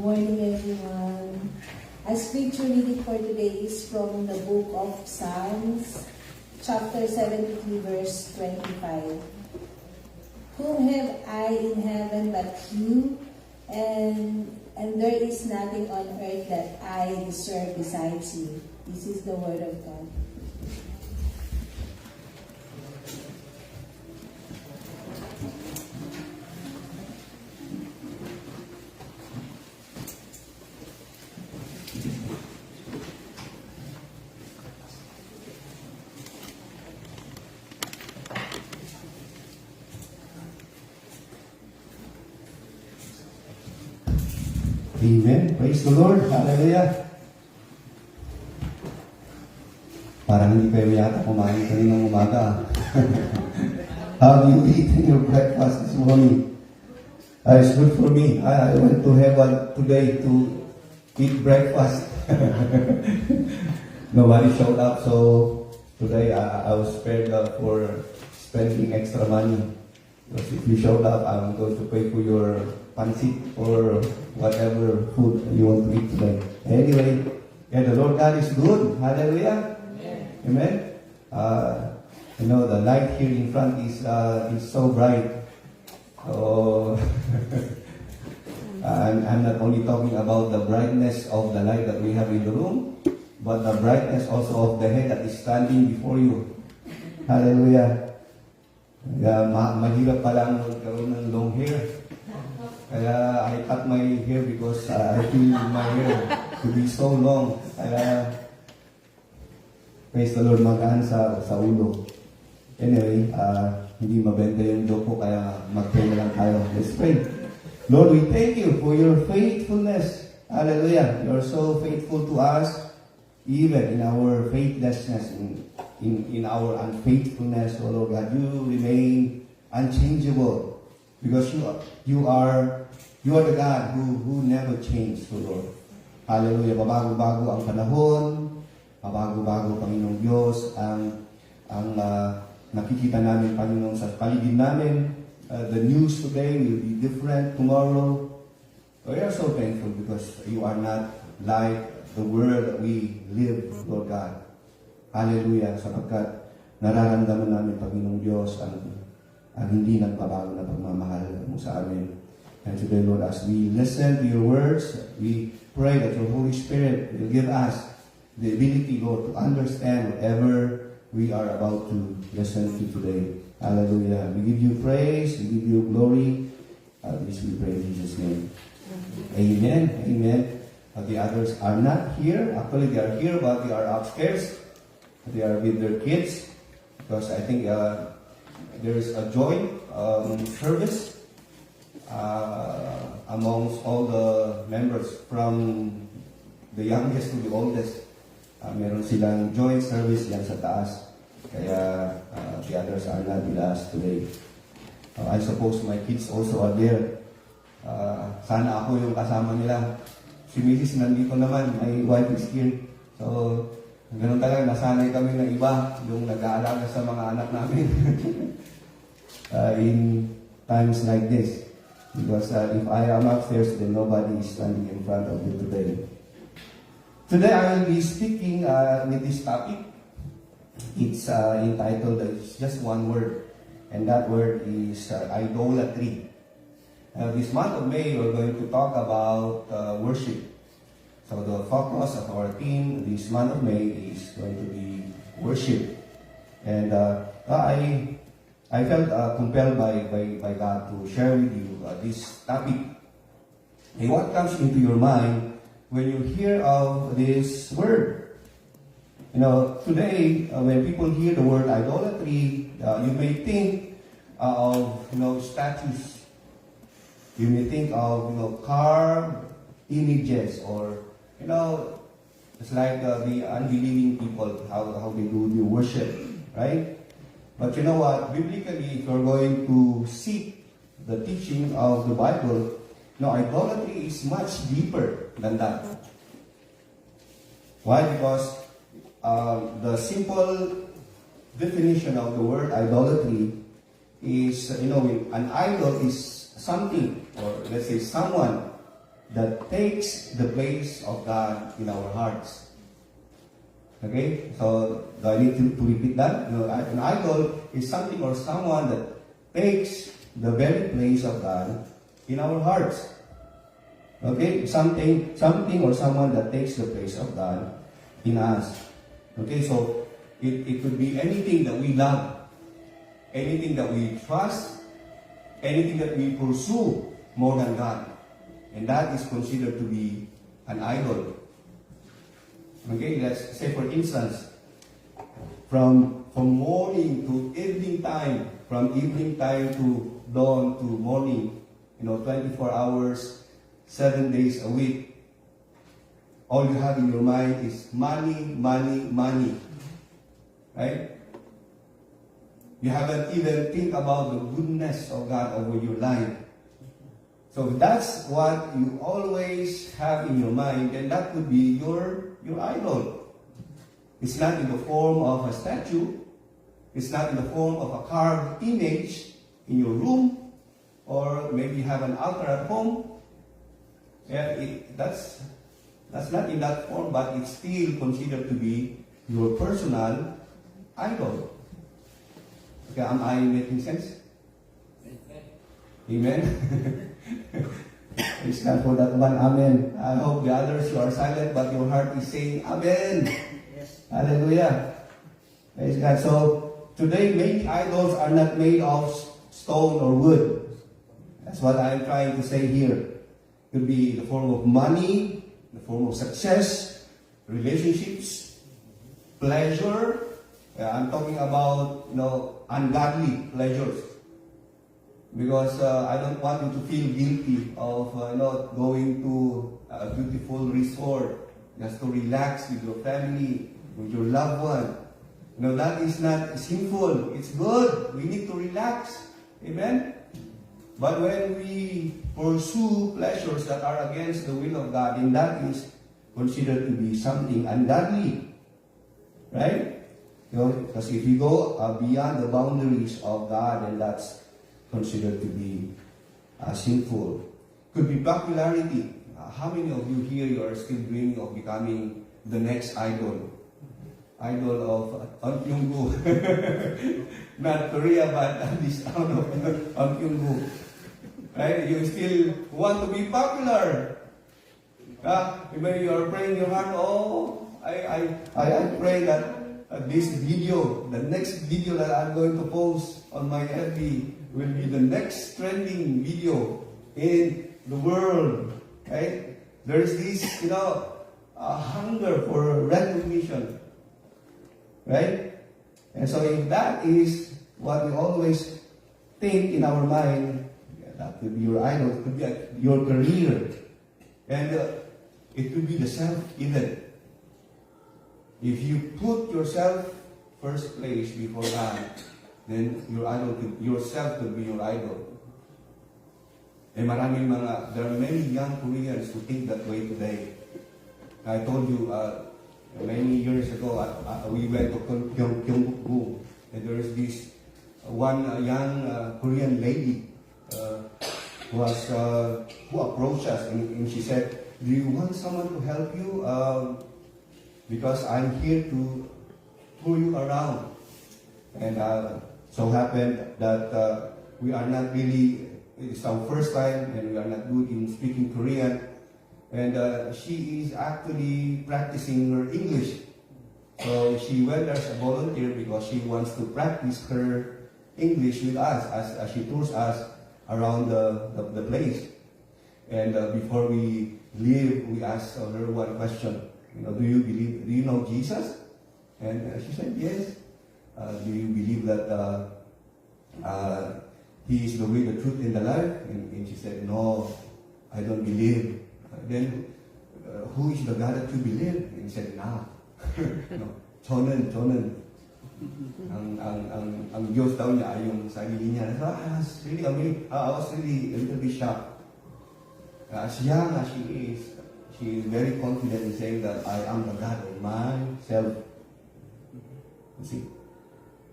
morning, everyone. Our scripture reading for today is from the book of Psalms, chapter 73, verse 25. Whom have I in heaven but you? And there is nothing on earth that I deserve besides you. This is the word of God. Amen. Praise the Lord. Hallelujah. Parang hindi kayo yata kumain kaninang umaga. Have you eaten your breakfast this morning? It's good for me. I went to heaven today to eat breakfast. Nobody showed up, so today I was spared for spending extra money. Because if you showed up, I'm going to pay for your pancit or whatever food you want to eat today. Anyway, the Lord God is good. Hallelujah. Amen. The light here in front is so bright. So I'm not only talking about the brightness of the light that we have in the room, but the brightness also of the head that is standing before you. Hallelujah. Mahirap palang magkaroon ng long hair. Kaya I cut my hair because I feel my hair to be so long. Kaya praise the Lord, magaan sa ulo. Anyway, hindi mabenta yung joke ko, kaya mag-pray na lang tayo. Let's pray. Lord, we thank you for your faithfulness. Hallelujah. You are so faithful to us, even in our faithlessness, in our unfaithfulness. Oh Lord God, you remain unchangeable because you are the God who never changed, oh Lord. Hallelujah. Babago-bago ang panahon, babago-bago, Panginoong Diyos, ang nakikita namin, Panginoon, sa paligid namin. The news today will be different tomorrow. We are so thankful because you are not like the world that we live, Lord God. Hallelujah, sapagkat nararamdaman namin, Panginoong Diyos, ang hindi nagbabago na pagmamahal mo sa amin. And today, Lord, as we listen to your words, we pray that your Holy Spirit will give us the ability, Lord, to understand whatever we are about to listen to today. Hallelujah. We give you praise, we give you glory. This we pray in Jesus' name. Amen. Amen. The others are not here. Actually, they are here, but they are upstairs. They are with their kids because I think there is a joint service amongst all the members from the youngest to the oldest. Meron silang joint service yan sa taas. Kaya the others are not with us today. I suppose my kids also are there. Sana ako yung kasama nila. Si Mrs. nandito naman, my wife is here. So, ganun talaga, nasanay kami ng iba, yung nag-aalaga sa mga anak namin. In times like this. Because if I am upstairs, then nobody is standing in front of you today. Today I will be speaking with this topic. It's entitled, it's just one word. And that word is idolatry. This month of May, we're going to talk about worship. So the focus of our theme this month of May is going to be worship. And I felt compelled by God to share with you this topic. And what comes into your mind when you hear of this word? Today, when people hear the word idolatry, you may think of, statues. You may think of, carved images or, it's like the unbelieving people, how they do the worship, right? But you know what? Biblically, if you're going to seek the teaching of the Bible, idolatry is much deeper than that. Why? Because the simple definition of the word idolatry is, an idol is something, or let's say someone that takes the place of God in our hearts. Okay? So, do I need to repeat that? No, an idol is something or someone that takes the very place of God in our hearts. Okay? Something or someone that takes the place of God in us. Okay? So, it could be anything that we love, anything that we trust, anything that we pursue more than God. And that is considered to be an idol. Okay, let's say for instance, from morning to evening time, from evening time to dawn to morning, 24 hours, 7 days a week, all you have in your mind is money, money, money. Right? You haven't even think about the goodness of God over your life. So if that's what you always have in your mind, then that could be your idol. It's not in the form of a statue. It's not in the form of a carved image in your room, or maybe you have an altar at home. Yeah, that's not in that form, but it's still considered to be your personal idol. Okay, am I making sense? Amen. Praise God for that one. Amen. I hope the others, you are silent, but your heart is saying Amen. Yes. Hallelujah. Praise God. So, today, many idols are not made of stone or wood. That's what I'm trying to say here. It could be in the form of money, in the form of success, relationships, pleasure. I'm talking about, ungodly pleasures. Because I don't want you to feel guilty of not going to a beautiful resort just to relax with your family, with your loved one. That is not sinful. It's good. We need to relax. Amen? But when we pursue pleasures that are against the will of God, then that is considered to be something ungodly. Right? Because if you go beyond the boundaries of God, then that's considered to be sinful. Could be popularity. How many of you here you are still dreaming of becoming the next idol? Idol of Onkyunggu. Not Korea, but this town of Onkyunggu. Right? You still want to be popular. Maybe you are praying in your heart, I pray that this video, the next video that I'm going to post on my FB will be the next trending video in the world. Right? There's this, a hunger for recognition. Right? And so if that is what we always think in our mind, that could be your idol, it could be your career. And it could be the self even. If you put yourself first place before God, then yourself could be your idol. There are many young Koreans who think that way today. I told you many years ago, we went to Gyeongbuk-gu, and there is this one young Korean lady who approached us, and she said, "Do you want someone to help you? Because I'm here to pull you around." And so happened that we are not really, it's our first time, and we are not good in speaking Korean. And she is actually practicing her English. So she went as a volunteer because she wants to practice her English with us as she tours us around the place. And before we leave, we asked her one question. Do you know Jesus? And she said, yes. Do you believe that He is the way, the truth, and the life? And she said, no, I don't believe. Then, who is the God that you believe? And he said, no. 저는 ang Diyos daw niya ay yung sarili niya. So I was really amazed. I was really a little bit shocked. As young as she is very confident in saying that I am the God of myself. You see?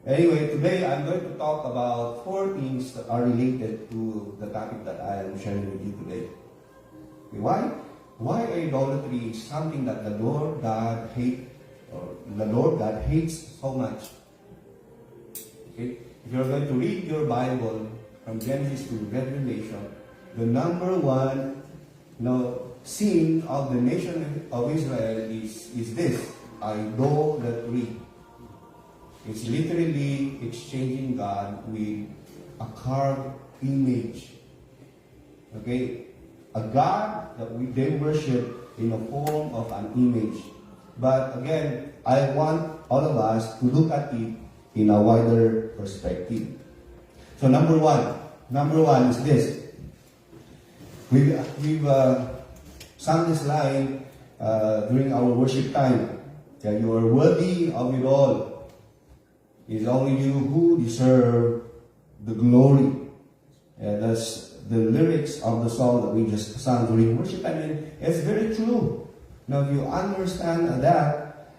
Anyway, today I'm going to talk about 4 things that are related to the topic that I am sharing with you today. Why? Why idolatry is something that the Lord God hates so much? Okay? If you're going to read your Bible from Genesis to Revelation, the number one sin of the nation of Israel is this: idolatry. It's literally exchanging God with a carved image. Okay? A God that they worship in the form of an image. But again, I want all of us to look at it in a wider perspective. So number one is this. We've sung this line during our worship time. That you are worthy of it all. It's only you who deserve the glory. That's the lyrics of the song that we just sang during worship. I mean, it's very true. Now, if you understand that,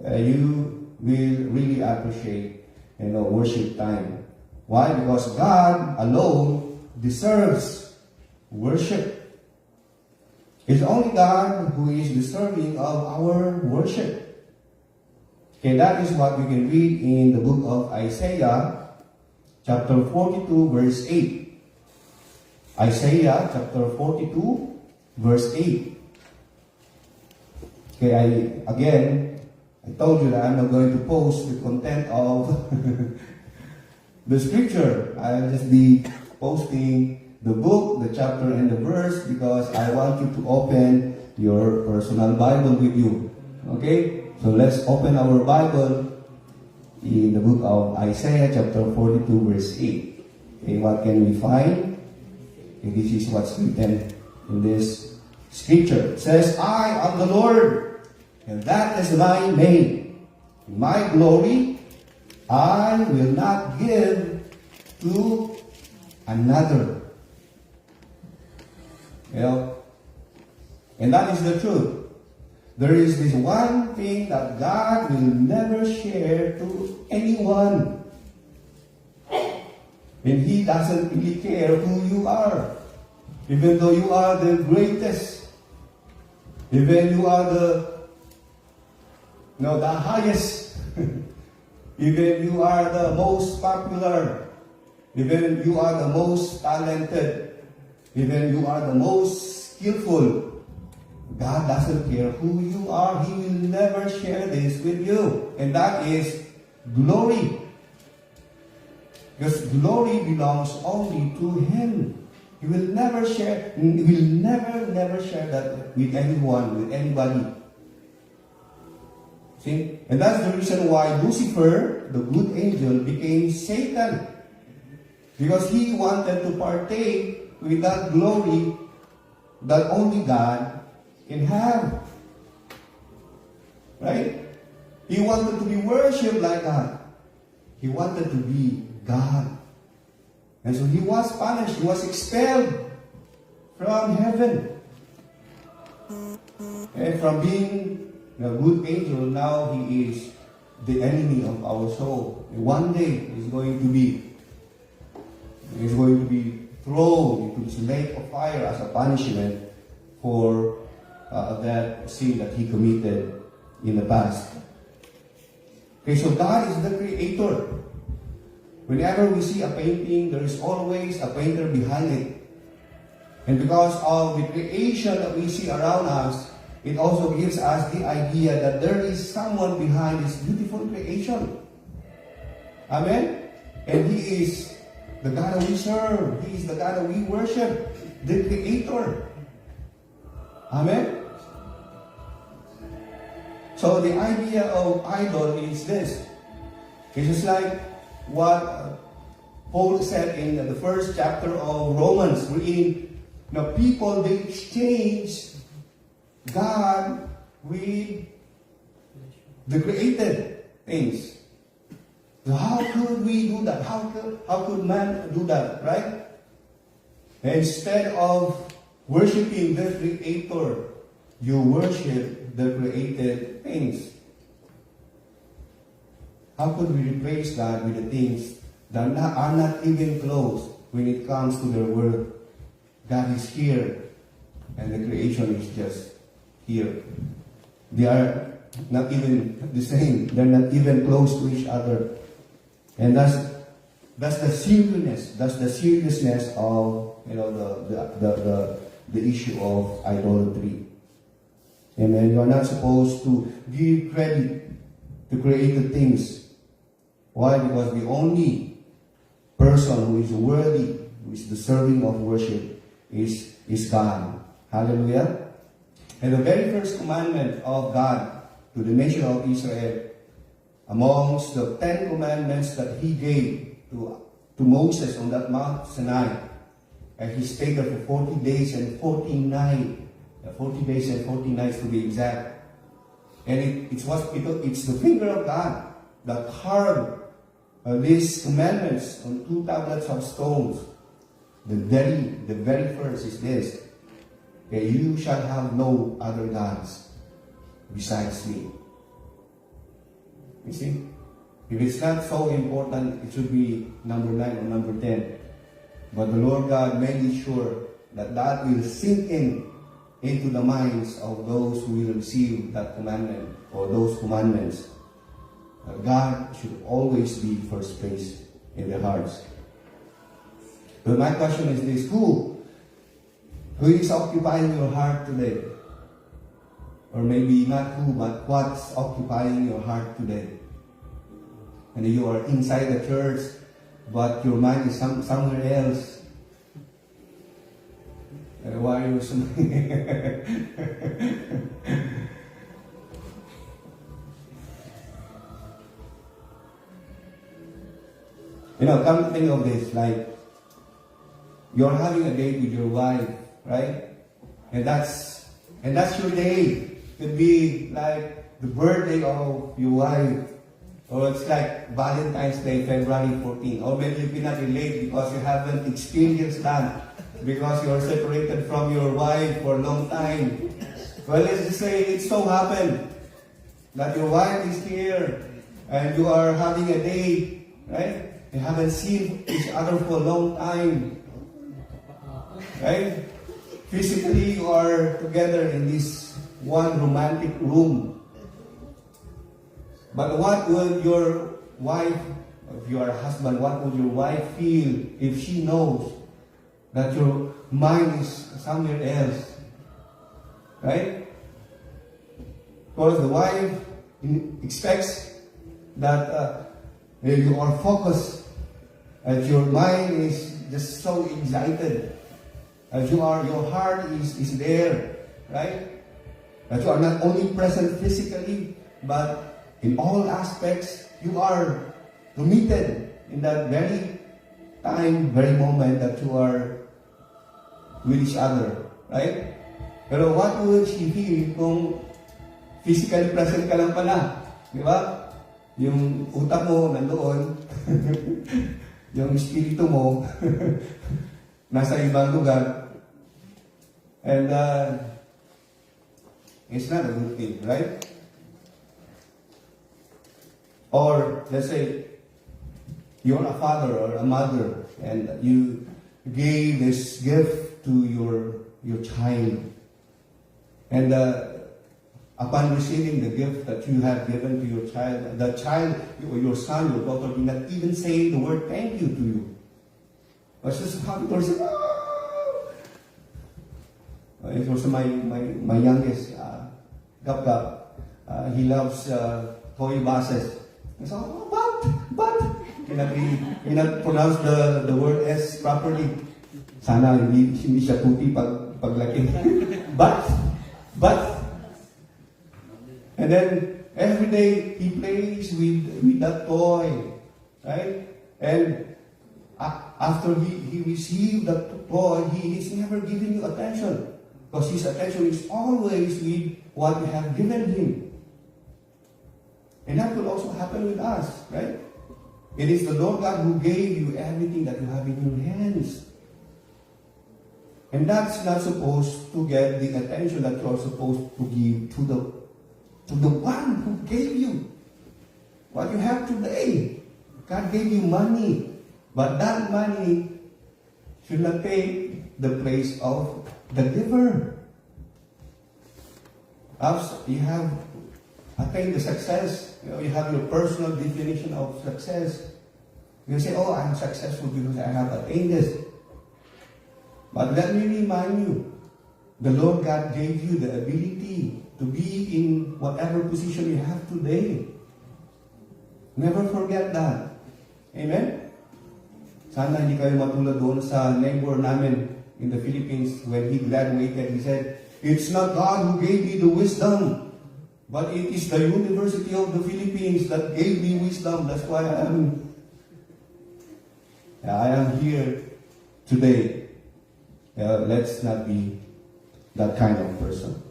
you will really appreciate, worship time. Why? Because God alone deserves worship. It's only God who is deserving of our worship. Okay, that is what we can read in the book of Isaiah, chapter 42, verse 8. Isaiah chapter 42, verse 8. Okay, I told you that I'm not going to post the content of the scripture. I'll just be posting the book, the chapter, and the verse because I want you to open your personal Bible with you. Okay? So let's open our Bible in the book of Isaiah chapter 42, verse 8. Okay, what can we find? And this is what's written in this scripture. It says, I am the Lord, and that is my name. My glory I will not give to another. And that is the truth. There is this one thing that God will never share to anyone. And He doesn't really care who you are. Even though you are the greatest. Even you are the highest. Even you are the most popular. Even you are the most talented. Even you are the most skillful. God doesn't care who you are. He will never share this with you. And that is glory. Because glory belongs only to Him. He will never share, never share that with anyone, with anybody. See? And that's the reason why Lucifer, the good angel, became Satan. Because he wanted to partake with that glory that only God can have. Right? He wanted to be worshipped like God. He wanted to be God. And so he was punished. He was expelled from heaven. And from being a good angel, now he is the enemy of our soul. And one day he's going to be thrown into this lake of fire as a punishment for that sin that he committed in the past. Okay, so God is the creator. Whenever we see a painting, there is always a painter behind it. And because of the creation that we see around us, it also gives us the idea that there is someone behind this beautiful creation. Amen? And He is the God that we serve. He is the God that we worship, the Creator. Amen? So the idea of idol is this. It's just like what Paul said in the first chapter of Romans, wherein the people, they exchange God with the created things. So how could we do that? How could man do that, right? Instead of worshiping the Creator, you worship the created things. How could we replace God with the things that are not even close when it comes to their word? God is here. and the creation is just here. They are not even the same. They're not even close to each other. And that's the seriousness. That's the seriousness of the issue of idolatry. Amen. You are not supposed to give credit to created things. Why? Because the only person who is worthy, who is deserving of worship, is God. Hallelujah. And the very first commandment of God to the nation of Israel, amongst the 10 commandments that He gave to Moses on that Mount Sinai, and He stayed there for 40 days and 40 nights. 40 days and 40 nights to be exact. And it's the finger of God that carved these commandments on 2 tablets of stones. The very first is this: okay, you shall have no other gods besides me. You see? If it's not so important, it should be number 9 or number 10. But the Lord God made sure that will sink into the minds of those who will receive that commandment or those commandments. God should always be first place in their hearts. But my question is this: who is occupying your heart today? Or maybe not who, but what's occupying your heart today? And you are inside the church, but your mind is somewhere else. And why are you come to think of this, like, you're having a date with your wife, right? And that's your day. It could be like the birthday of your wife, or it's like Valentine's Day, February 14. Or maybe you cannot relate because you haven't experienced that, because you're separated from your wife for a long time. Well, let's just say it so happened that your wife is here and you are having a date, right? You haven't seen each other for a long time, right? Physically, you are together in this one romantic room. But what will your wife, if you are a husband, what would your wife feel if she knows that your mind is somewhere else? Right? Because the wife expects that you are focused, and your mind is just so excited, as your heart is there, right? That you are not only present physically, but in all aspects, you are committed in that very time, very moment that you are with each other, right? Pero what will she feel kung physically present ka lang pala? Di ba? Yung utak mo nandoon, yung espiritu mo nasa ibang lugar, and it's not a good thing, right? Or let's say you're a father or a mother and you gave this gift to your child, and upon receiving the gift that you have given to your child, the child, or your son, your daughter, did not even say the word thank you to you. But just happy person. It was my youngest, Gap. He loves toy buses. I said, but he not pronounce the word S properly. Sana hindi siya puti paglaki. But, and then every day he plays with that toy, right? And after he received that toy, he is never giving you attention, because his attention is always with what you have given him. And that will also happen with us, right? It is the Lord God who gave you everything that you have in your hands. And that's not supposed to get the attention that you are supposed to give to the one who gave you what you have today. God gave you money, but that money should not take the place of the giver. You have attained the success. You have your personal definition of success. You say, oh, I'm successful because I have attained this. But let me remind you, the Lord God gave you the ability to be in whatever position you have today. Never forget that. Amen? Sana hindi kayo matulad doon sa neighbor namin in the Philippines when he graduated. He said, it's not God who gave me the wisdom, but it is the University of the Philippines that gave me wisdom. That's why I am here today. Let's not be that kind of person.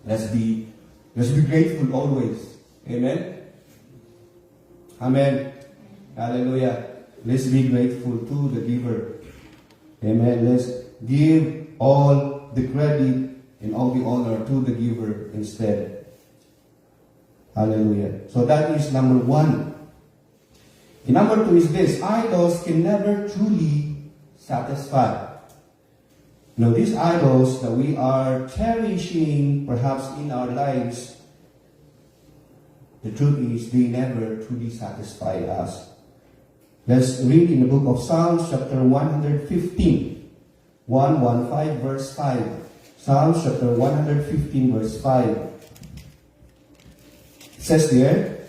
Let's be grateful always. Amen? Amen. Hallelujah. Let's be grateful to the giver. Amen. Let's give all the credit and all the honor to the giver instead. Hallelujah. So that is number one. And number two is this: idols can never truly satisfy. Now, these idols that we are cherishing perhaps in our lives, the truth is they never truly satisfy us. Let's read in the book of Psalms chapter 115, 115 verse 5. Psalms chapter 115 verse 5. It says there,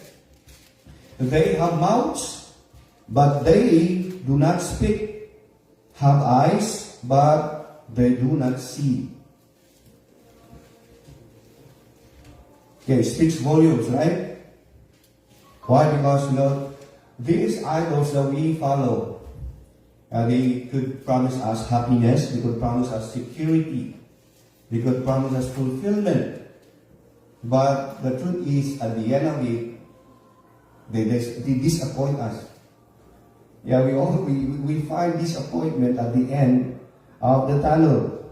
they have mouths, but they do not speak, have eyes, but they do not see. Okay, speaks volumes, right? Why? Because, these idols that we follow, they could promise us happiness, they could promise us security, they could promise us fulfillment. But the truth is, at the end of it, they disappoint us. Yeah, we find disappointment at the end of the tunnel.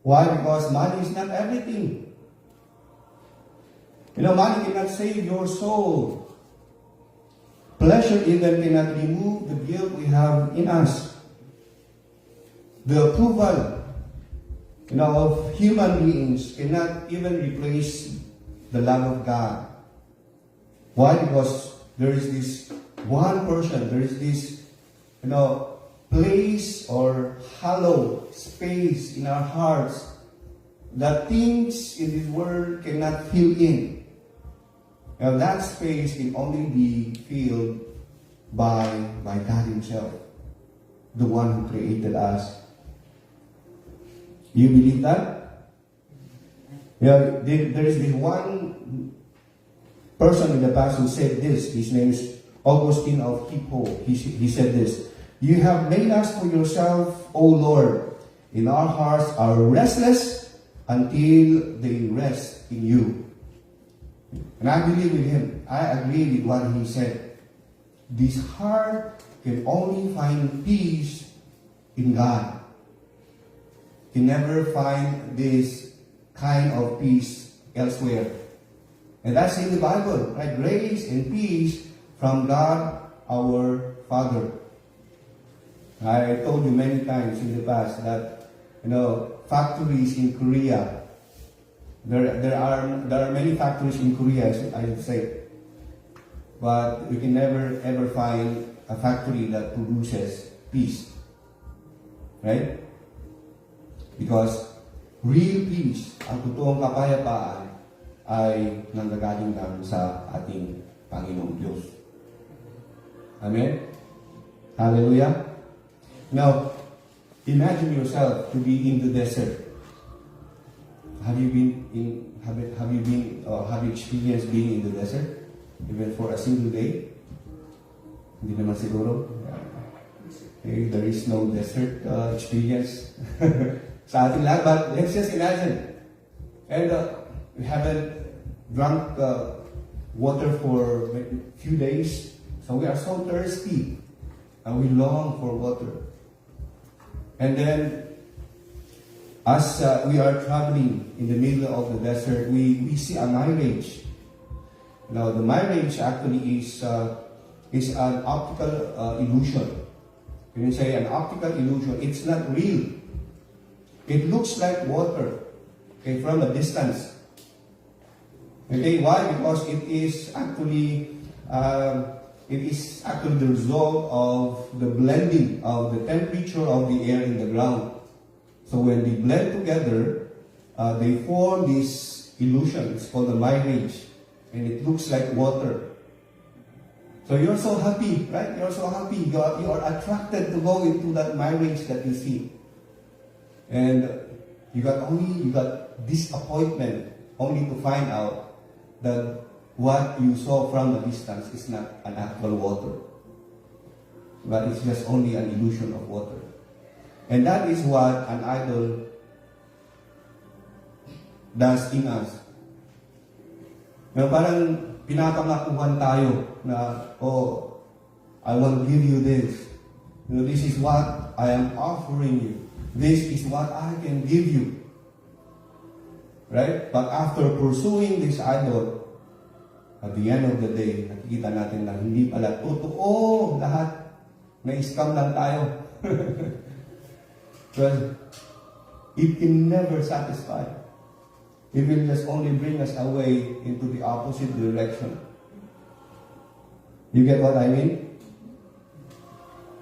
Why? Because money is not everything. Money cannot save your soul. Pleasure even cannot remove the guilt we have in us. The approval, of human beings cannot even replace the love of God. Why? Because there is this one person, there is this, place or hollow space in our hearts that things in this world cannot fill in. Now that space can only be filled by God Himself, the one who created us. You believe that? Yeah, there is this one person in the past who said this. His name is Augustine of Hippo. He said this: you have made us for yourself, O Lord, and our hearts are restless until they rest in you. And I believe in him. I agree with what he said. This heart can only find peace in God. Can never find this kind of peace elsewhere. And that's in the Bible, right? Grace and peace from God our Father. I told you many times in the past that, factories in Korea, there are many factories in Korea, I should say, but we can never ever find a factory that produces peace, right? Because real peace, ang totoong kapayapaan, ay nanggagaling lang sa ating Panginoong Diyos. Amen? Hallelujah? Now, imagine yourself to be in the desert. Have you experienced being in the desert? Even for a single day? Hindi naman siguro. Okay, there is no desert experience sa ating lahat. But let's just imagine. And we haven't drunk water for a few days. So we are so thirsty. And we long for water. And then, as we are traveling in the middle of the desert, we see a mirage. Now, the mirage actually is an optical illusion. When you say an optical illusion, it's not real. It looks like water, okay, from a distance. Okay, why? Because it is actually the result of the blending of the temperature of the air in the ground. So when they blend together, they form this illusion. It's called the mirage, and it looks like water. So you're so happy, right? You're so happy. You are attracted to go into that mirage that you see. And you got disappointment only to find out that what you saw from the distance is not an actual water. But it's just only an illusion of water. And that is what an idol does in us. Parang pinapangakuhan tayo na, oh, I want to give you this. This is what I am offering you. This is what I can give you. Right? But after pursuing this idol, at the end of the day, nakikita natin na hindi pala totoo lahat. Na-scam lang tayo. Well, it can never satisfy. It will just only bring us away into the opposite direction. You get what I mean?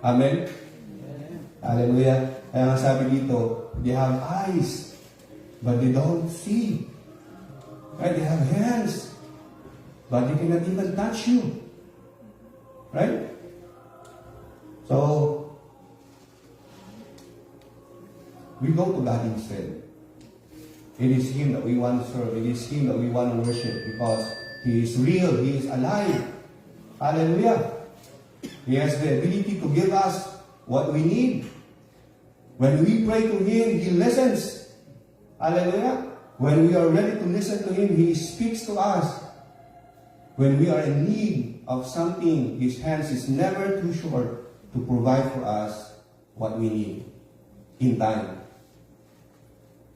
Amen? Hallelujah. Kaya nga sabi dito, they have eyes, but they don't see. Right? They have hands, but they cannot even touch you. Right? So, we go to God instead. It is Him that we want to serve. It is Him that we want to worship because He is real. He is alive. Hallelujah. He has the ability to give us what we need. When we pray to Him, He listens. Hallelujah. When we are ready to listen to Him, He speaks to us. When we are in need of something, His hands is never too short to provide for us what we need in time.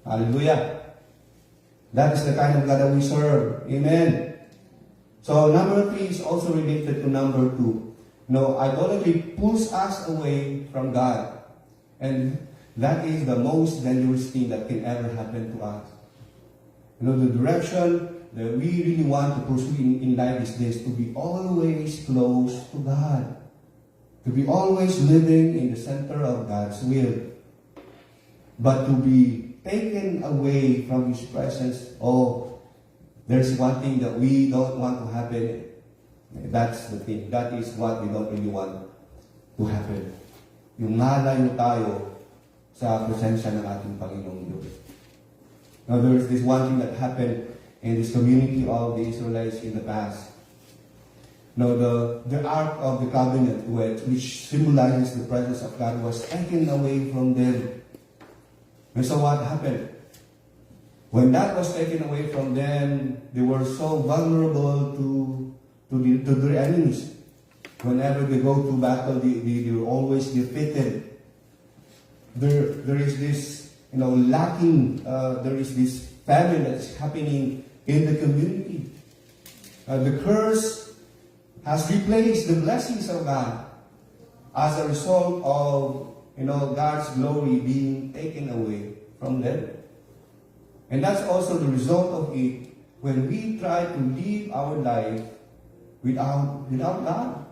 Hallelujah. That is the kind of God that we serve. Amen. So number 3 is also related to number 2. No, idolatry pulls us away from God. And that is the most dangerous thing that can ever happen to us. The direction that we really want to pursue in life is this, to be always close to God. To be always living in the center of God's will. But to be taken away from His presence, there's one thing that we don't want to happen. That's the thing. That is what we don't really want to happen. Yung malayo tayo sa presensya ng ating Panginoong Diyos. Now, there is this one thing that happened in this community of the Israelites in the past. Now, the Ark of the Covenant, which symbolizes the presence of God, was taken away from them. And so what happened? When that was taken away from them, they were so vulnerable to their enemies. Whenever they go to battle, they were always defeated. There is this, lacking. There is this famine that's happening in the community. The curse has replaced the blessings of God as a result of God's glory being taken away from them. And that's also the result of it when we try to live our life without God.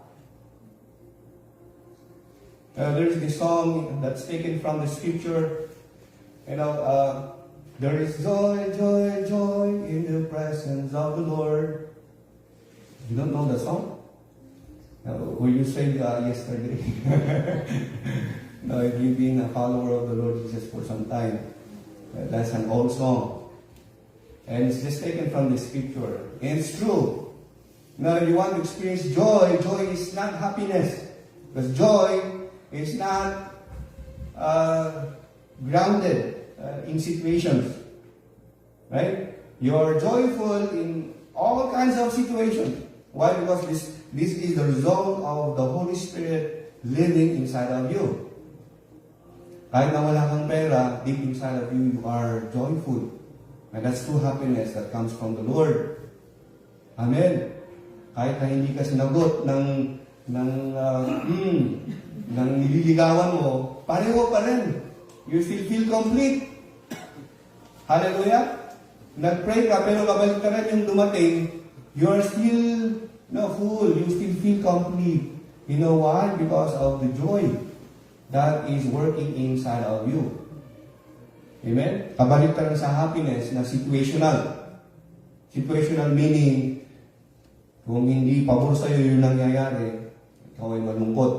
There's this song that's taken from the scripture. There is joy, joy, joy in the presence of the Lord. You don't know the song? Were you saved yesterday? If you've been a follower of the Lord Jesus for some time, that's an old song. And it's just taken from the scripture. And it's true. Now, if you want to experience joy, joy is not happiness. Because joy is not grounded in situations. Right? You are joyful in all kinds of situations. Why? Because this is the result of the Holy Spirit living inside of you. Kahit na wala kang pera, deep inside of you, you are joyful. And that's true happiness that comes from the Lord. Amen. Kahit na hindi ka sinagot ng nililigawan mo, pareho pa rin. You still feel complete. Hallelujah. nag-pray ka, pero kabaliktaran yung dumating, you're still full. You still feel complete. You know why? Because of the joy that is working inside of you. Amen? Kabaliktaran sa happiness na situational. Situational meaning, kung hindi pabor sa'yo yung nangyayari, ikaw ay malungkot.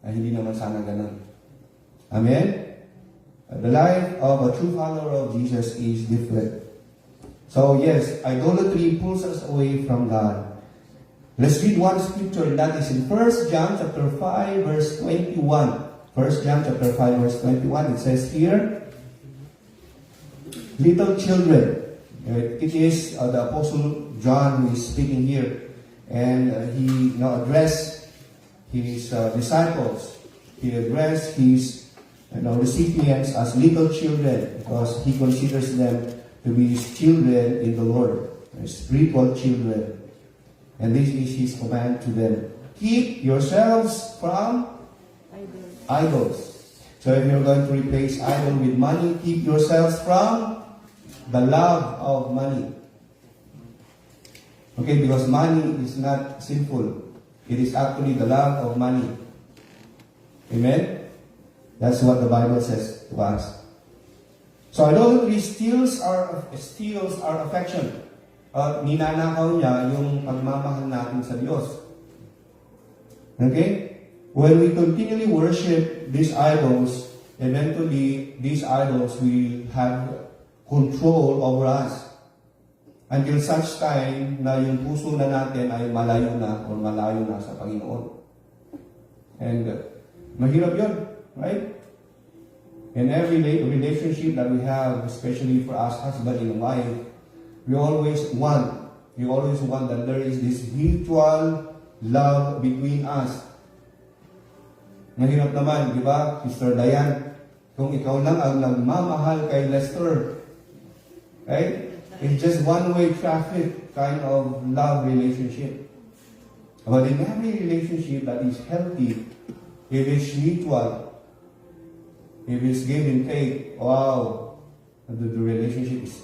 Ay hindi naman sana ganun. Amen? The life of a true follower of Jesus is different. So yes, idolatry pulls us away from God. Let's read one scripture, and that is in 1 John chapter 5, verse 21. 1 John chapter 5, verse 21. It says here, little children. It is the Apostle John who is speaking here. And he addressed his disciples. He addressed his recipients as little children because he considers them to be his children in the Lord, spiritual children. And this is his command to them. Keep yourselves from idols. So if you're going to replace idol with money, keep yourselves from the love of money. Okay, because money is not sinful. It is actually the love of money. Amen? That's what the Bible says to us. So idolatry steals our affection. Ninanakaw niya yung pagmamahal natin sa Diyos. Okay? When we continually worship these idols, eventually these idols will have control over us. Until such time na yung puso na natin ay malayo na o malayo na sa Panginoon. And mahirap yun, right? In every relationship that we have, especially for us husband and wife, we always want that there is this mutual love between us. Mahirap naman, di ba, Sister Diane, kung ikaw lang ang nagmamahal kay Lester, right? It's just one-way traffic kind of love relationship. But in every relationship that is healthy, if it's mutual, if it's give and take, wow, the relationship is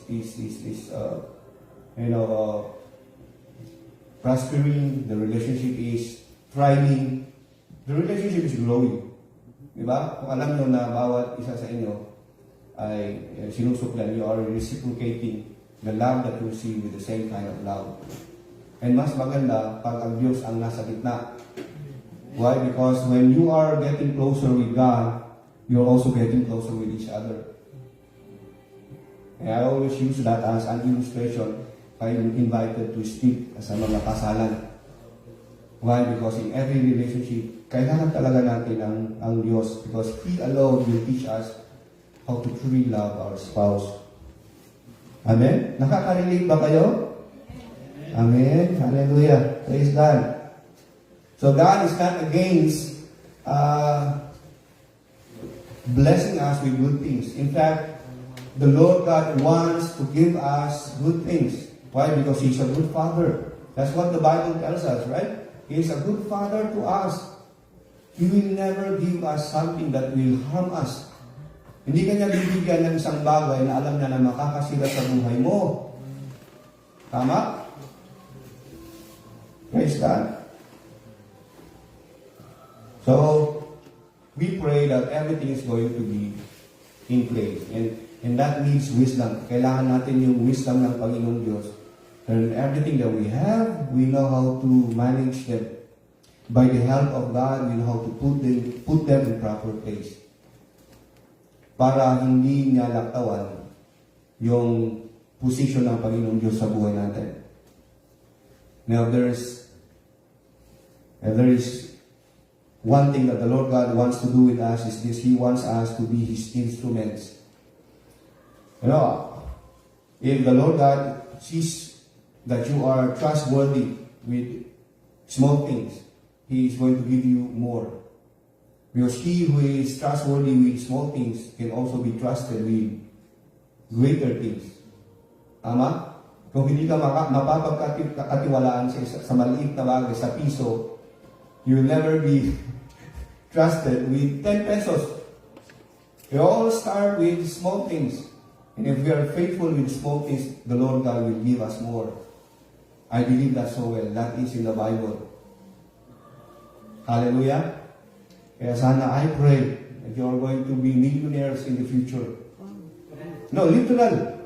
prospering, the relationship is thriving, the relationship is growing. Diba? Kung alam nyo na bawat isa sa inyo ay sinusuklan, you are reciprocating the love that you see with the same kind of love. And mas maganda pag ang Diyos ang nasa gitna. Why? Because when you are getting closer with God, you're also getting closer with each other. And I always use that as an illustration if I'm invited to speak sa mga kasalan. Why? Because in every relationship, kailangan talaga natin ang Diyos because He alone will teach us how to truly love our spouse. Amen? Nakaka-relate ba kayo? Amen? Hallelujah. Praise God. So God is not against blessing us with good things. In fact, the Lord God wants to give us good things. Why? Because He's a good Father. That's what the Bible tells us, right? He is a good Father to us. He will never give us something that will harm us. Hindi ka niya bibigyan ng isang bagay na alam niya na makakasira sa buhay mo. Tama? Praise God. So, we pray that everything is going to be in place. And that needs wisdom. Kailangan natin yung wisdom ng Panginoong Diyos. And everything that we have, we know how to manage them. By the help of God, we know how to put them in proper place. Para hindi niya laktawan yung position ng Panginoong Diyos sa buhay natin. Now, there is one thing that the Lord God wants to do with us is this. He wants us to be His instruments. You know, if the Lord God sees that you are trustworthy with small things, He is going to give you more. Because he who is trustworthy with small things can also be trusted with greater things. Tama? Kung hindi ka mapapagkatiwalaan sa maliit na bagay, sa piso, you will never be trusted with 10 pesos. You all start with small things. And if we are faithful with small things, the Lord God will give us more. I believe that so well. That is in the Bible. Hallelujah. Kaya sana I pray that you are going to be millionaires in the future. No, literal.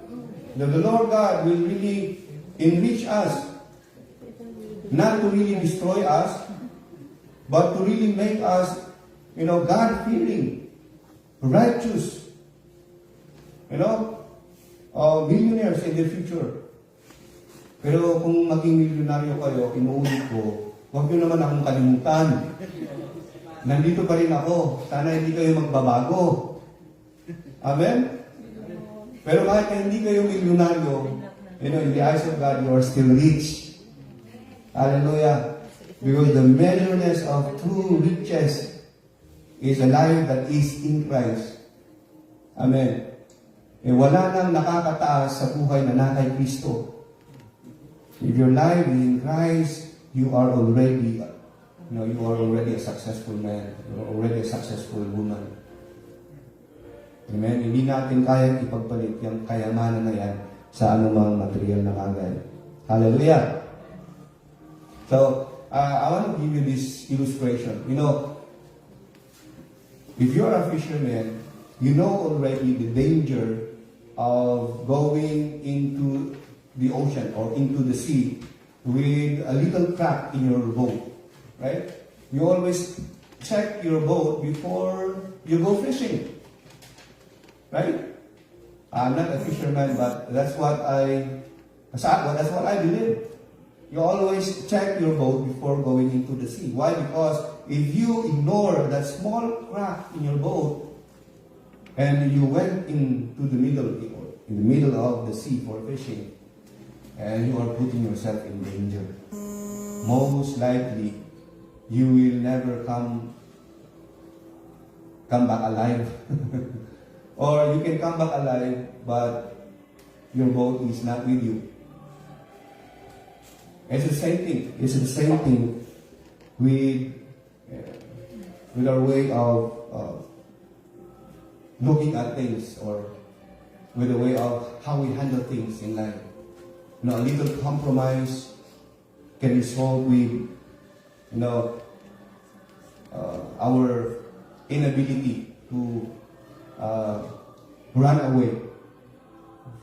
That the Lord God will really enrich us. Not to really destroy us, but to really make us, God-fearing, righteous, millionaires in the future. Pero kung maging milyonaryo kayo, inuulit ko, huwag nyo naman akong kalimutan. Nandito pa rin ako. Sana hindi kayo magbabago. Amen? Pero kahit hindi kayo milyonaryo, in the eyes of God, you are still rich. Hallelujah. Because the measureness of true riches is a life that is in Christ. Amen. Wala nang nakakataas sa buhay na na kay Kristo. If your life is in Christ, you are already a successful man. You are already a successful woman. Amen. Hindi natin kayang ipagpalit yung kayamanan na yan sa anumang material na bagay. Hallelujah. So, I want to give you this illustration. If you are a fisherman, you know already the danger of going into the ocean or into the sea with a little crack in your boat, right? You always check your boat before you go fishing, right? I'm not a fisherman, but that's what I believe. You always check your boat before going into the sea. Why? Because if you ignore that small crack in your boat and you went in the middle of the sea for fishing, and you are putting yourself in danger, most likely you will never come back alive. Or you can come back alive, but your boat is not with you. It's the same thing. It's the same thing with our way of looking at things, or with the way of how we handle things in life. A little compromise can result with, our inability to run away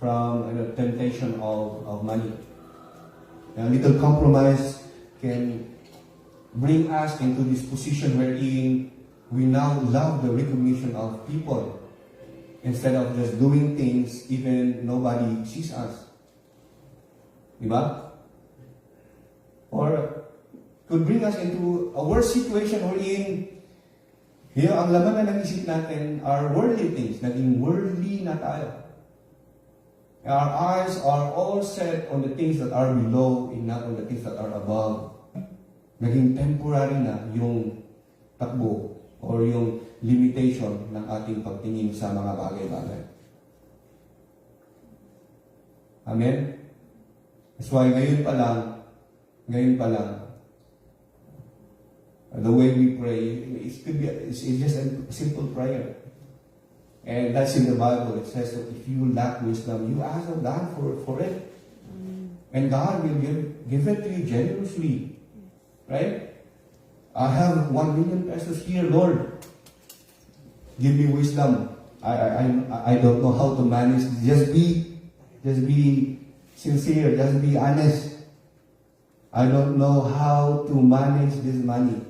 from the temptation of money. A little compromise can bring us into this position wherein we now love the recognition of people instead of just doing things even nobody sees us. Diba? Or could bring us into a worse situation wherein ang laman na ng isip natin are worldly things. Naging worldly na tayo. Our eyes are all set on the things that are below and not on the things that are above. Naging temporary na yung takbo or yung limitation ng ating pagtingin sa mga bagay-bagay. Amen? That's why ngayon pa lang, the way we pray, it's just a simple prayer. And that's in the Bible. It says that if you lack wisdom, you ask of God for it. And God will give it to you generously. Right? I have 1 million pesos here, Lord. Give me wisdom. I don't know how to manage. Just be sincere. Just be honest. I don't know how to manage this money.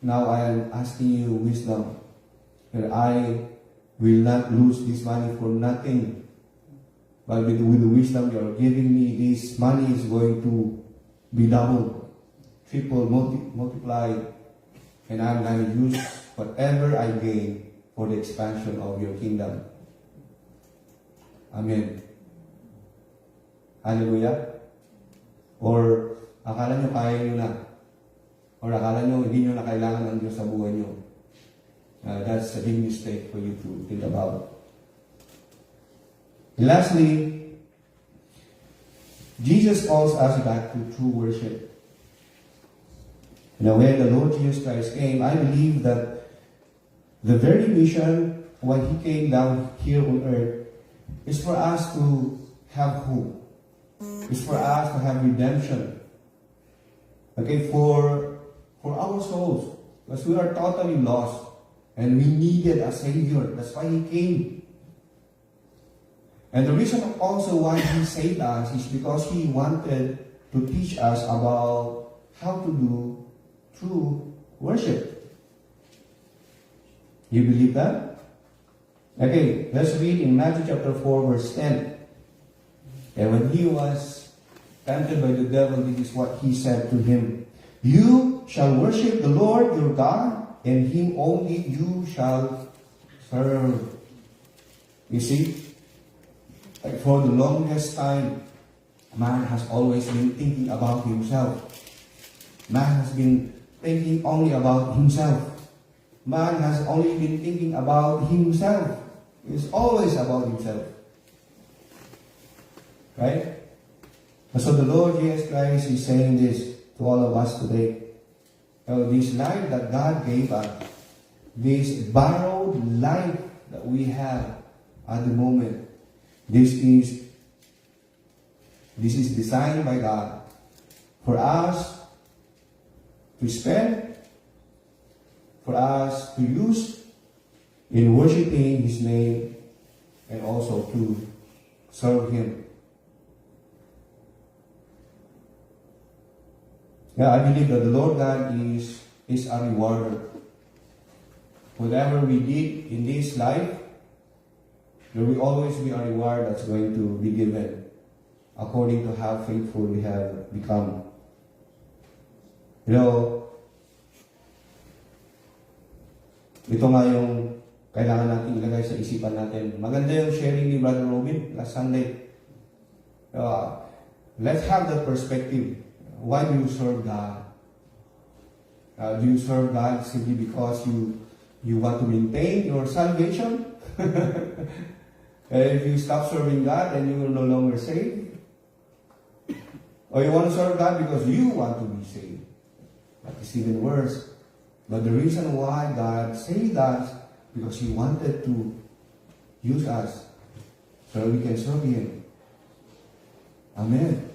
Now I am asking you wisdom. That I will not lose this money for nothing. But with the wisdom you are giving me, this money is going to be doubled, triple, multiplied. And I'm going to use whatever I gain for the expansion of your kingdom. Amen. Hallelujah. Or akala nyo kaya nyo na. Or akala nyo hindi nyo na kailangan ng Diyos sa buhay nyo. That's a big mistake for you to think about. Lastly, Jesus calls us back to true worship. When the Lord Jesus Christ came, I believe that the very mission when He came down here on earth It's for us to have hope. It's for us to have redemption. Okay, for our souls. Because we are totally lost. And we needed a Savior. That's why He came. And the reason also why He saved us is because He wanted to teach us about how to do true worship. You believe that? Okay, let's read in Matthew chapter 4 verse 10. And when He was tempted by the devil, this is what He said to him. You shall worship the Lord your God, and Him only you shall serve. You see, like for the longest time, man has always been thinking about himself. Man has been thinking only about himself. Man has only been thinking about himself. It's always about himself. Right? And so the Lord Jesus Christ is saying this to all of us today. This life that God gave us, this borrowed life that we have at the moment, this is designed by God for us to spend, for us to use in worshiping His name, and also to serve Him. Yeah, I believe that the Lord God is a rewarder. Whatever we did in this life, there will always be a reward that's going to be given according to how faithful we have become. You know, ito nga yung kailangan natin ilagay sa isipan natin. Maganda yung sharing ni Brother Robin last Sunday. Let's have that perspective. Why do you serve God? Do you serve God simply because you want to maintain your salvation? If you stop serving God, then you will no longer save. Or you want to serve God because you want to be saved. That is even worse. But the reason why God saved us, because He wanted to use us so we can serve Him. Amen.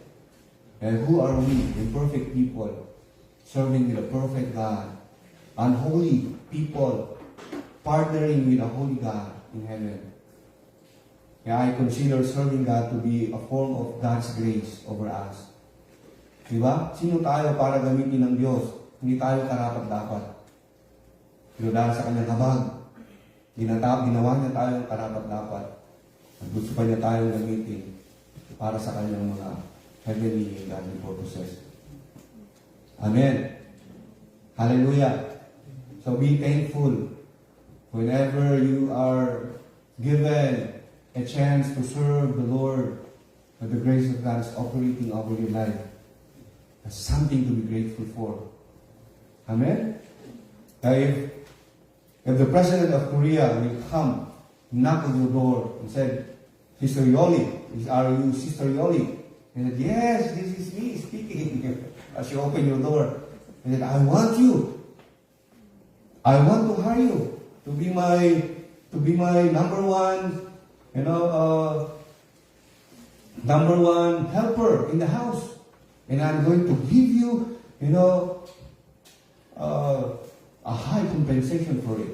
And who are we? Imperfect people serving with a perfect God. Unholy people partnering with a holy God in heaven. Kaya I consider serving God to be a form of God's grace over us. Diba? Sino tayo para gamitin ng Diyos? Hindi tayo karapat-dapat. Pero dahil sa Kanyang habag, ginawa niya tayong karapat-dapat. At gusto pa niya tayong gamitin para sa Kanyang mga heavenly and godly purposes. Amen. Hallelujah. So be thankful whenever you are given a chance to serve the Lord, that the grace of God is operating over your life. That's something to be grateful for. Amen? If the President of Korea will come, knock on your door and said, Sister Yoli, are you Sister Yoli? And said, yes, this is me speaking. As you open your door, and said, I want you. I want to hire you to be my number one, number one helper in the house. And I'm going to give you, a high compensation for it.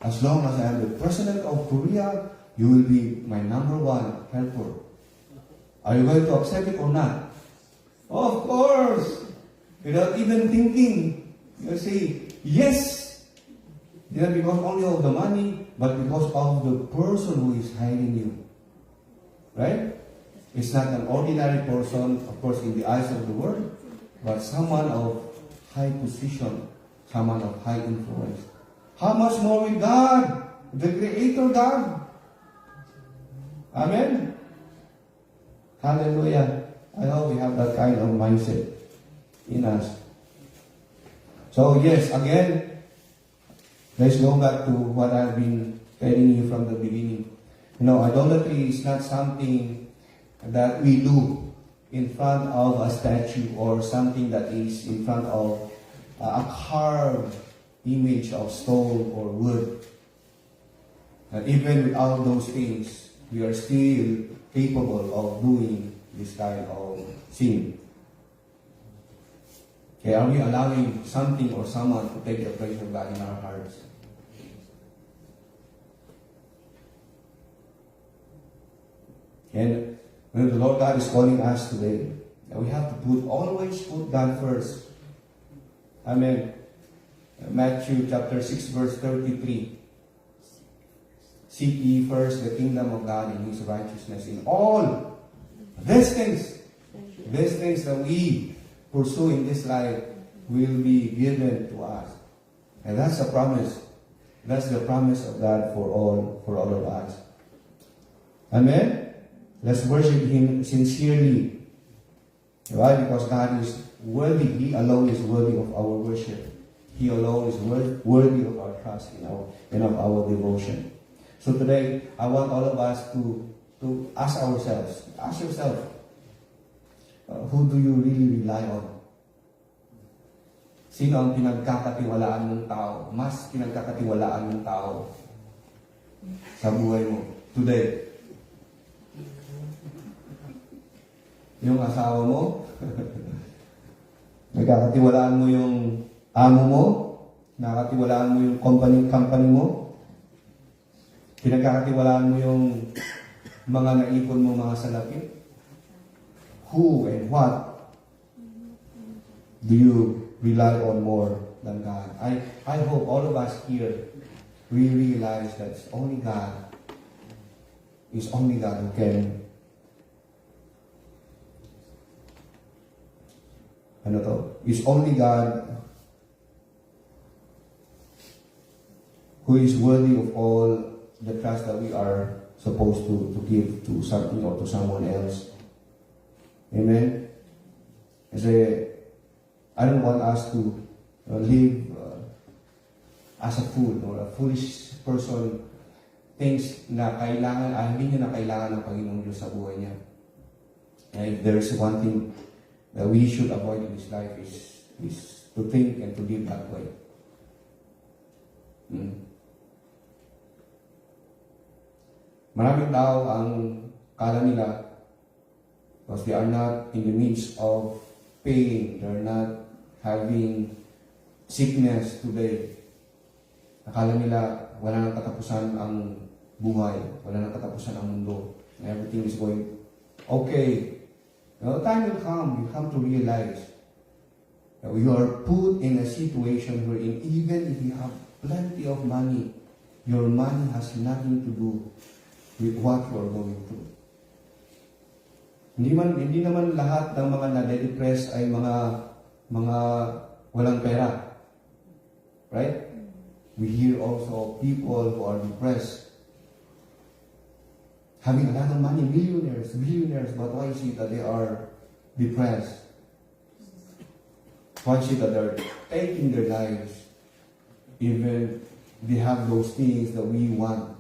As long as I am the President of Korea, you will be my number one helper. Are you going to accept it or not? Of course! Without even thinking, you say, yes! Not because only of the money, but because of the person who is hiring you. Right? It's not an ordinary person, of course, in the eyes of the world, but someone of high position, someone of high influence. How much more with God, the Creator God? Amen? Hallelujah. I hope we have that kind of mindset in us. So yes, again, let's go back to what I've been telling you from the beginning. Idolatry is not something that we do in front of a statue or something that is in front of a carved image of stone or wood. Even without those things, we are still capable of doing this kind of sin. Okay, are we allowing something or someone to take the place of God in our hearts? And when the Lord God is calling us today, we have to always put God first. Amen. Matthew chapter 6 verse 33. Seek ye first the kingdom of God and His righteousness, in all these things that we pursue in this life will be given to us. And that's the promise. That's the promise of God for all of us. Amen? Let's worship Him sincerely. Why? Because God is worthy. He alone is worthy of our worship. He alone is worthy of our trust and of our devotion. So today, I want all of us to ask ourselves, ask yourself, who do you really rely on? Sino ang pinagkakatiwalaan ng tao? Mas pinagkakatiwalaan ng tao sa buhay mo today? Yung asawa mo? Nagkakatiwalaan mo yung amo mo? Nakakatiwalaan mo yung company mo? Pinagkakatiwalaan mo yung mga naipon mo mga salapi? Who and what do you rely on more than God? I hope all of us here, we realize that it's only God who can It's only God who is worthy of all the trust that we are supposed to give to something or to someone else. Amen? Kasi I don't want us to live as a fool or a foolish person, things na hindi niya na kailangan ng Panginoong Diyos sa buhay niya. And if there's one thing that we should avoid in this life is to think and to live that way. Maraming tao ang kala nila, because they are not in the midst of pain, they are not having sickness today. Akala nila wala nang katapusan ang buhay, wala nang katapusan ang mundo. Everything is going okay. Now, time will come, you come to realize that you are put in a situation wherein even if you have plenty of money, your money has nothing to do with what you are going through. Hindi naman lahat ng mga nade-depress ay mga walang pera. Right? We hear also people who are depressed, having a lot of money, billionaires, but why is it that they are depressed? Why is it that they're taking their lives, even they have those things that we want?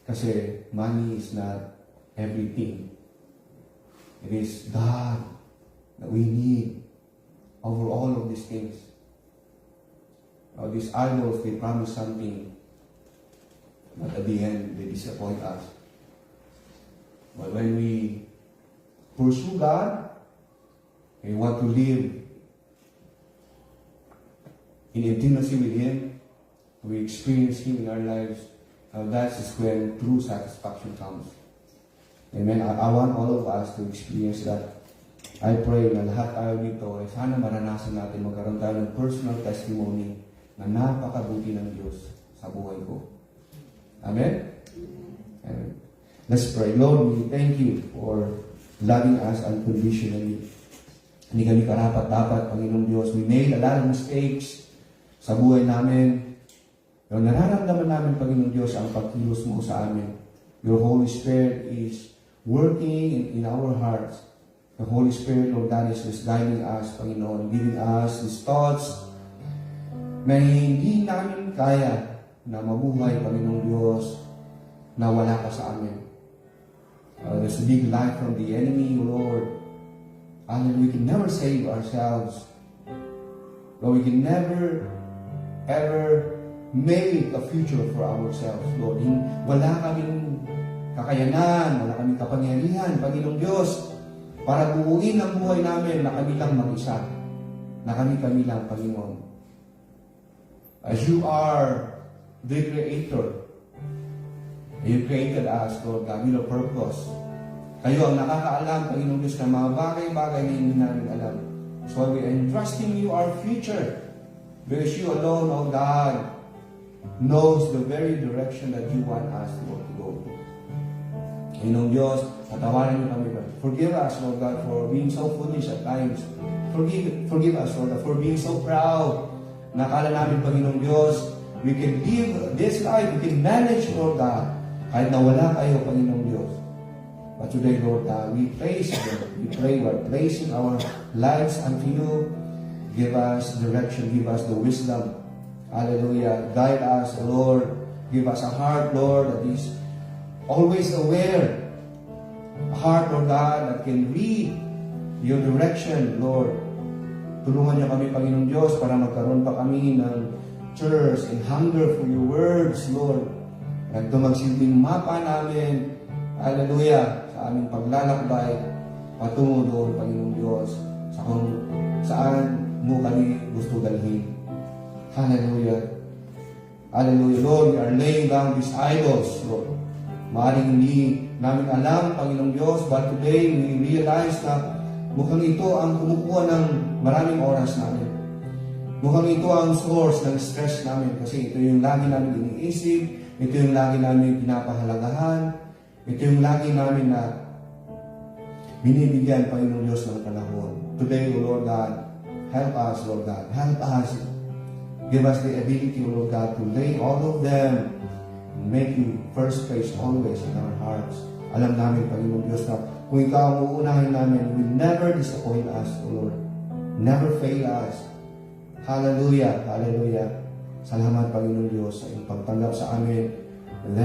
Kasi money is not everything. It is God that we need over all of these things. These idols, they promise something, but at the end, they disappoint us. But when we pursue God, we want to live in intimacy with Him, we experience Him in our lives, that is when true satisfaction comes. Amen. I want all of us to experience that. I pray na lahat tayo dito ay sana maranasan natin magkaroon tayo ng personal testimony na napakabuti ng Diyos sa buhay ko. Amen? Amen. Let's pray. Lord, we thank you for loving us unconditionally. Hindi kami karapat-dapat, Panginoong Diyos. We made a lot of mistakes sa buhay namin. Pero nararamdaman namin, Panginoong Diyos, ang pagkilos mo sa amin. Your Holy Spirit is working in our hearts. The Holy Spirit, Lord God, is just guiding us, Panginoon, giving us these thoughts na hindi namin kaya na mabuhay, Panginoong Diyos, na wala ka sa amin. There's a big lie from the enemy, Lord. And we can never save ourselves. Lord, we can never, ever make a future for ourselves, Lord. Wala kaming kakayanan, wala kaming kapangyarihan, Panginoong Diyos, para buuin ang buhay namin na kami lang mag-isa, na kami lang, Panginoon. As you are the Creator, you created us, Lord God, with a purpose. Kayo ang nakakaalam, Panginoong Diyos, ng mga bagay-bagay na hindi namin alam. So we are entrusting you our future, because you alone, oh God, knows the very direction that you want us to go to. Panginoong Diyos, patawarin niyo kami. Forgive us, Lord God, for being so foolish at times. Forgive us, Lord God, for being so proud. Nakala namin, Panginoong Diyos, we can live this life, we can manage, Lord God, kahit na wala kayo, Panginoong Diyos. But today, Lord God, we praise you. We pray, we're placing our lives unto you. Give us direction, give us the wisdom. Hallelujah. Guide us, Lord. Give us a heart, Lord, that is always aware. A heart, Lord God, that can read your direction, Lord. Tulungan niyo kami, Panginoong Diyos, para magkaroon pa kami ng thirst and hunger for your words, Lord. At ito magsilbing mapa namin, hallelujah, sa aming paglalakbay, patungo doon, Panginoong Diyos, sa kung saan mo kami gusto dalhin. Hallelujah. Hallelujah, Lord, we are laying down these idols, Lord. Maaaring hindi namin alam, Panginoong Diyos, but today we realize na mukhang ito ang kumukuha ng maraming oras namin. Mukhang ito ang source ng stress namin kasi ito yung lagi namin iniisip, ito yung lagi namin pinapahalagahan, ito yung lagi namin na binibigyan, Panginoong Diyos, ng panahon. Today, O Lord God, help us, Lord God. Help us. Give us the ability, O Lord God, to lay all of them and make you first place always in our hearts. Alam namin, Panginoong Diyos, na kung ikaw ang uunahin namin, you will never disappoint us, O Lord. Never fail us. Hallelujah, hallelujah. Salamat, Panginoong Diyos, sa iyong pagtanggap sa amin. And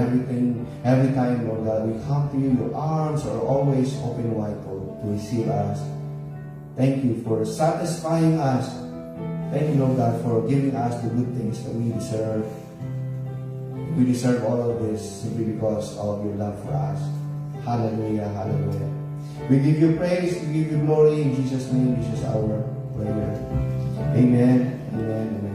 every time, Lord God, we come to you, your arms are always open wide to receive us. Thank you for satisfying us. Thank you, Lord God, for giving us the good things that we deserve. We deserve all of this simply because of your love for us. Hallelujah, hallelujah. We give you praise, we give you glory in Jesus' name. This is our prayer. Amen, amen, amen.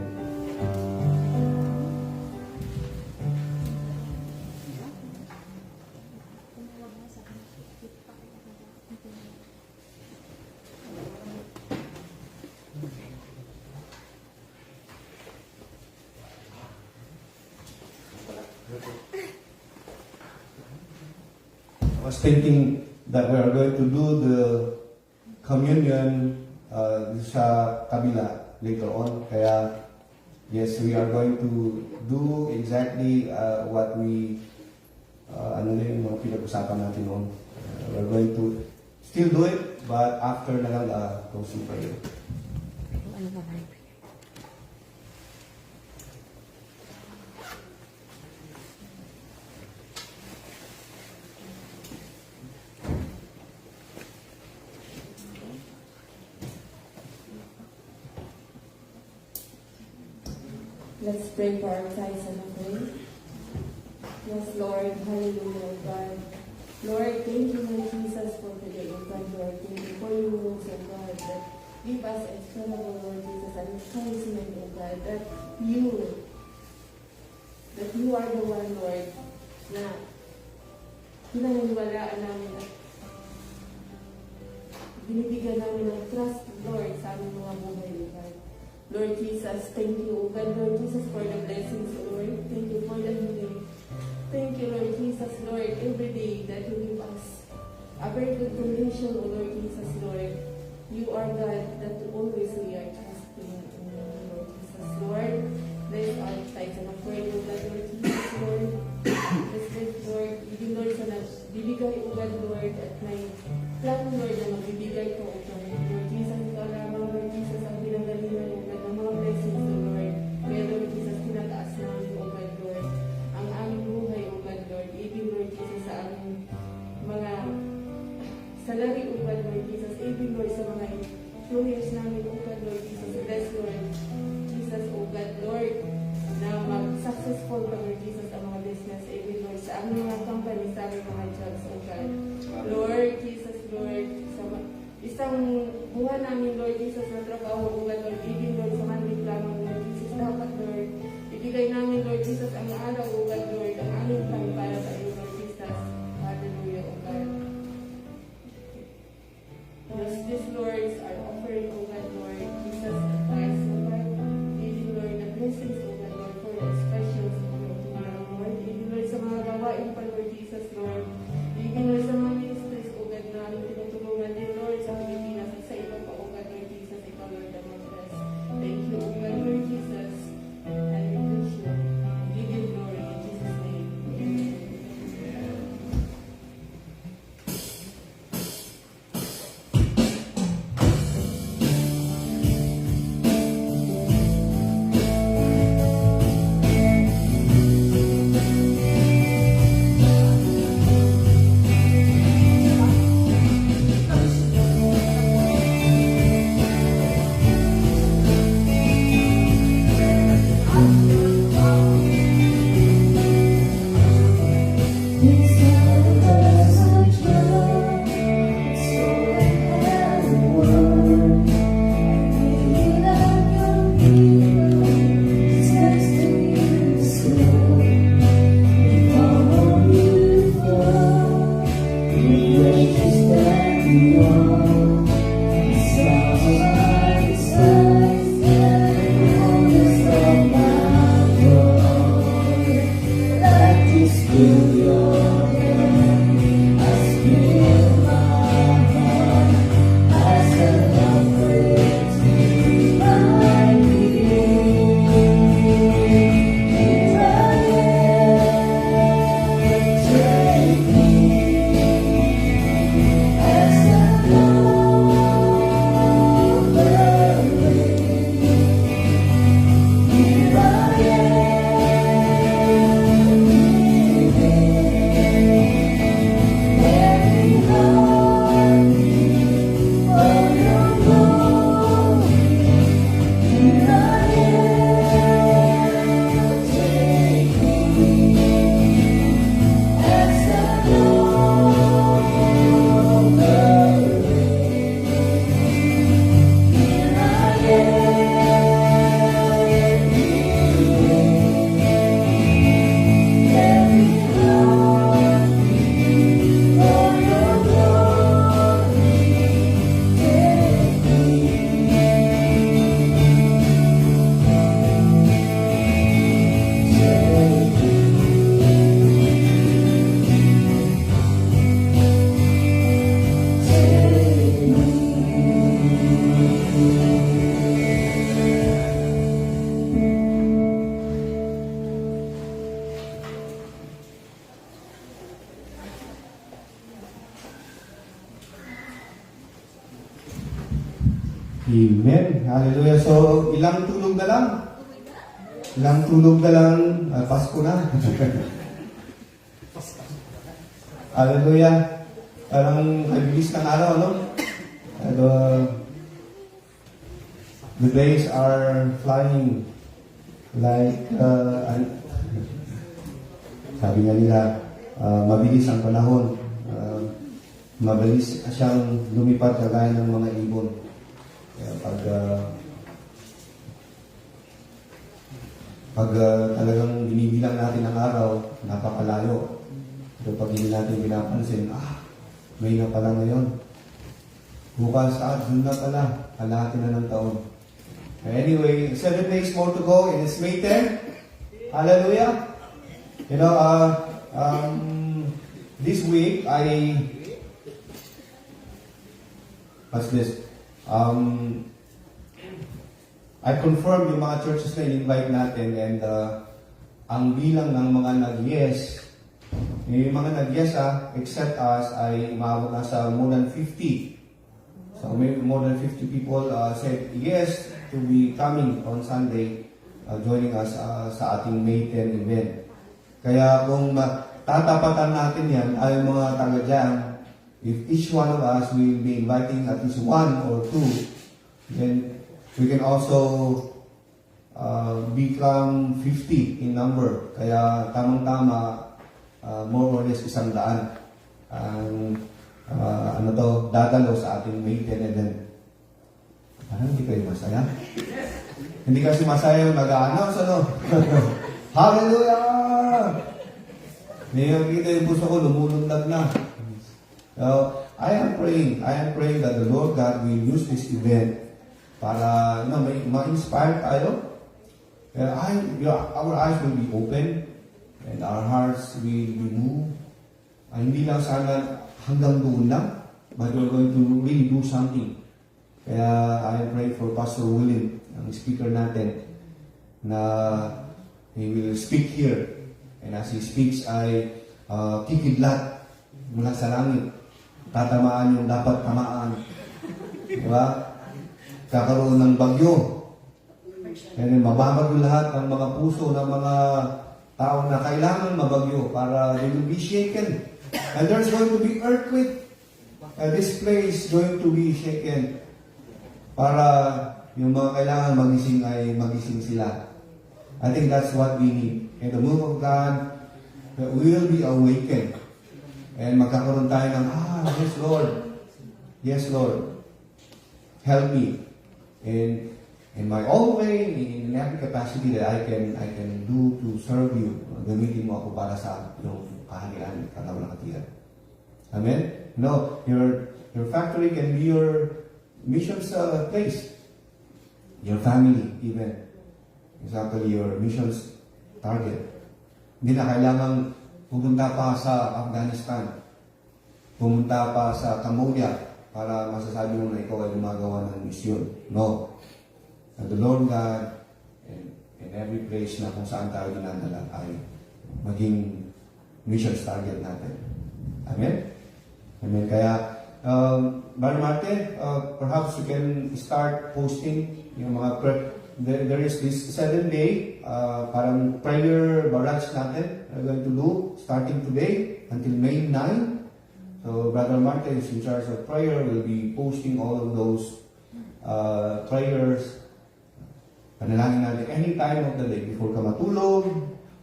I was thinking that we are going to do the communion sa kabila later on. Kaya, yes, we are going to do exactly what we, ano na yung mga pinag-usapan natin noon. We're going to still do it, but after na lang closing prayer. Let's pray for our tithes and offering. Yes, Lord, hallelujah, God. Lord, thank you, Lord Jesus, for today, oh God, Lord. Thank you for your rules, oh God, that give us external, Lord Jesus, and encouragement, oh God, that you are the one, Lord, na pinaniniwalaan namin at binibigyan namin ng trust, Lord, sa aming mga buhay, oh God. Lord Jesus, thank you, O God, Lord Jesus, for the blessings, O Lord. Thank you for the healing. Thank you, Lord Jesus, Lord, every day that you give us a very good condition, O Lord Jesus, Lord. You are God that always we are trusting in you, Lord Jesus, Lord. Bless our tithes and offering, O God, Lord Jesus, Lord. Bless, Lord, even Lord, sa nagbibigay, O God, Lord, at may plan, Lord, na magbibigay ko, O God. Lord Jesus, ikaw lamang, Lord Jesus, ang pinanggalingan, O God, ng mga blessings, O Lord. Kaya, Lord Jesus, tinataas namin, O God, Lord, ang aming buhay, O God, Lord. Even, Lord Jesus, sa aming mga salary, O God, Lord Jesus. Even, Lord, sa mga employers namin, O God, Lord Jesus. Bless, Lord Jesus, O God, Lord, na mag-successful, Lord Jesus, ang mga business, even, Lord, sa aming mga company, sa aming mga kailangan namin, Lord Jesus, na trabaho, O God, Lord, even, Lord, sa manwit lamang, Lord Jesus, dapat, Lord, ibigay namin, Lord Jesus, ang araw, O God, Lord, ang aming time para sa iyo, Lord Jesus. Hallelujah, O God. This, Lord, is our offering, O God, Lord Jesus, advice, O God, even, Lord, the blessings, O God, Lord, for the specials, O God, tomorrow, Lord, even, Lord, sa mga gawain pa, Lord Jesus, Lord, even, Lord, sa mga ministries, O God, na aming tinutulungan din, Lord, sa Pilipinas at sa iba pa, O God, Lord Jesus, ikaw, Lord, ang mag-bless. Thank you, O God, Lord Jesus, and we bless you. Give you glory in Jesus' name. Amen. Amen. Hallelujah. So, ilang tulog na lang? Ilang tulog na lang? Pasko na. Hallelujah. Parang kabilis ng araw, no? And, the days are flying like, sabi nga nila, mabilis ang panahon. Mabilis siyang lumipad kagaya ng mga ibon. Kaya pag talagang binibilang natin ang araw, napakalayo. Pero pag hindi natin pinapansin, may na pala ngayon. Bukas, June na pala. Kalahati na ng taon. Anyway, 7 days more to go and it's May 10. Hallelujah. You know, this week, what's this? I confirmed yung mga churches na in-invite natin and ang bilang ng mga nag-yes, yung mga nag-yes except us ay umabot na sa more than 50. So more than 50 people said yes to be coming on Sunday, joining us sa ating May 10 event. Kaya kung tatapatan natin yan ay mga taga dyan, if each one of us will be inviting at least one or two, then we can also become 50 in number. Kaya tamang-tama, more or less 100 ang dadalo sa ating May 10 event. Parang hindi kayo masaya. Hindi kasi masaya yung nag-a-announce, ano? Hallelujah! May nakikita yung puso ko, lumulundag na. So, I am praying that the Lord God will use this event para, ma-inspire tayo. Our eyes will be open and our hearts will be moved. Hindi lang sana hanggang doon lang, but we're going to really do something. Kaya I pray for Pastor William, ang speaker natin, na he will speak here. And as he speaks ay kikidlat mula sa langit. Tatamaan yung dapat tamaan. Diba? Kakaroon ng bagyo. And then mababagyo lahat ng mga puso ng mga tao na kailangan mabagyo para they will be shaken. And there's going to be earthquake. And this place is going to be shaken. Para yung mga kailangan magising ay magising sila. I think that's what we need. And the move of God will be awakened. And magkakaroon tayo ng, yes Lord. Yes Lord. Help me. In my own way, in every capacity that I can do to serve you. Gamitin mo ako para sa yung kahanian, katawalang Amen? No, your factory can be your missions place. Your family, even. Exactly your missions target. Hindi na kailangan pumunta pa sa Afghanistan. Pumunta pa sa Cambodia para masasabi mo na ikaw ay gumagawa ng misyon. No. And the Lord God in every place na kung saan tayo dinadala ay maging missions target natin. Amen? Amen. Kaya, Brother Martin, perhaps you can start posting yung mga there is this 7-day parang prayer barrage natin we're going to do starting today until May 9. So Brother Martin is in charge of prayer. Will be posting all of those prayers. Panalangin natin any time of the day before ka matulog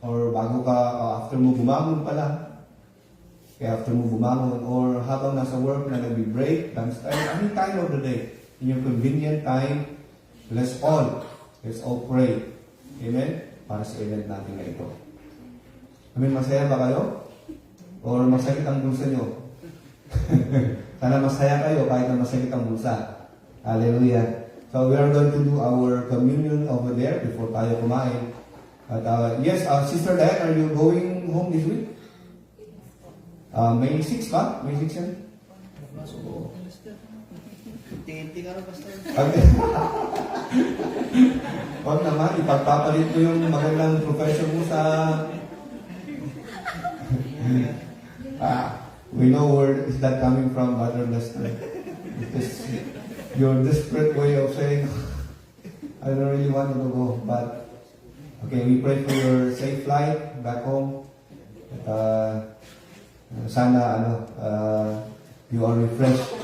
or bago ka after mo bumangon pala. Kaya after mo bumangon or habang nasa work na nagbi-break, lunchtime, any time of the day, in your convenient time, let's all pray. Amen? Para sa event natin na ito. Amen, masaya ba kayo? Or masakit ang bulsa nyo? Sana masaya kayo kahit na masakit ang bulsa. Hallelujah. So we are going to do our communion over there before tayo kumain. But yes, Sister Diane, are you going home this week? May 6 pa? May 6 yan? Tinti ka rin, Pastor. Okay. Huwag naman, ipagpapalit mo yung magandang profession mo sa... we know where is that coming from, Brother Lester. Because your desperate way of saying, I don't really want to go. But, okay, we pray for your safe flight back home. Sana, you are refreshed